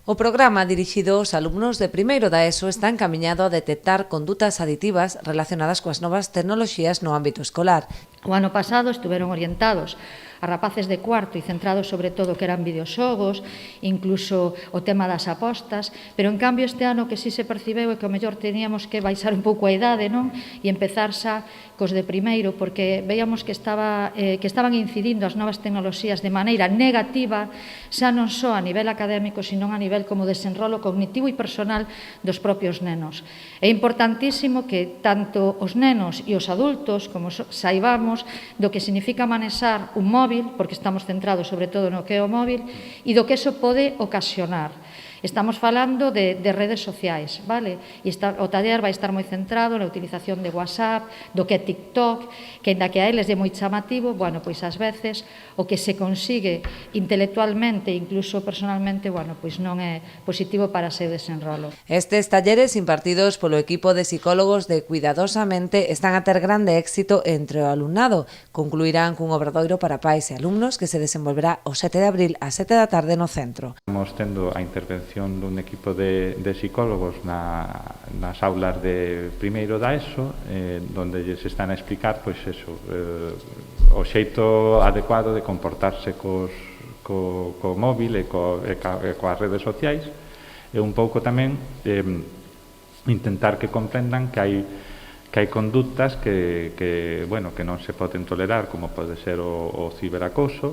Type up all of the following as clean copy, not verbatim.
O programa dirixido aos alumnos de primeiro da ESO está encamiñado a detectar condutas aditivas relacionadas coas novas tecnoloxías no ámbito escolar. O ano pasado estuveron orientados a rapaces de cuarto e centrados sobre todo que eran videoxogos, incluso o tema das apostas, pero en cambio este ano que sí se percibeu é que o mellor teníamos que baixar un pouco a idade, non? E empezar xa cos de primeiro, porque veíamos que estaban incidindo as novas tecnoloxías de maneira negativa, xa non só a nivel académico, sino a nivel como desenrolo cognitivo e personal dos propios nenos. É importantísimo que tanto os nenos e os adultos como saibamos do que significa manexar un móvil, porque estamos centrados sobre todo no que é o móvil, e do que eso pode ocasionar. Estamos falando de redes sociais, vale? E o taller vai estar moi centrado na utilización de WhatsApp, do que é TikTok, que ainda que a eles é moi chamativo, bueno, pois ás veces o que se consigue intelectualmente, incluso personalmente, bueno, pois non é positivo para o seu desenrolo. Estes talleres impartidos polo equipo de psicólogos de Cuidadosamente están a ter grande éxito entre o alumnado. Concluirán cun obradoiro para pais e alumnos que se desenvolverá o 7 de abril a 7 da tarde no centro. Estamos tendo a intervención dun equipo de psicólogos nas aulas de primeiro da ESO, onde lles están a explicar pois eso, o xeito adecuado de comportarse co móvil e coas redes sociais, e un pouco tamén intentar que comprendan que hai conductas que non se poden tolerar, como pode ser o ciberacoso,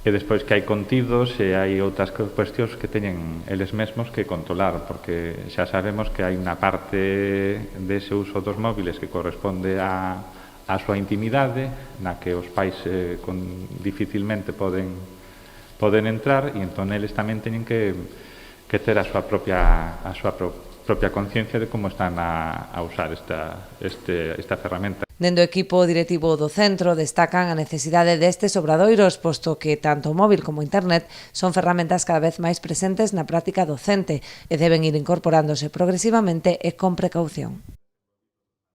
e despois que hai contidos e hai outras cuestións que teñen eles mesmos que controlar, porque xa sabemos que hai unha parte dese uso dos móviles que corresponde á súa intimidade, na que os pais dificilmente poden entrar, e entón eles tamén teñen que ter a súa propia conciencia de como están a usar esta ferramenta. Dende o equipo directivo do centro destacan a necesidade destes obradoiros, posto que tanto o móvil como o internet son ferramentas cada vez máis presentes na práctica docente e deben ir incorporándose progresivamente e con precaución.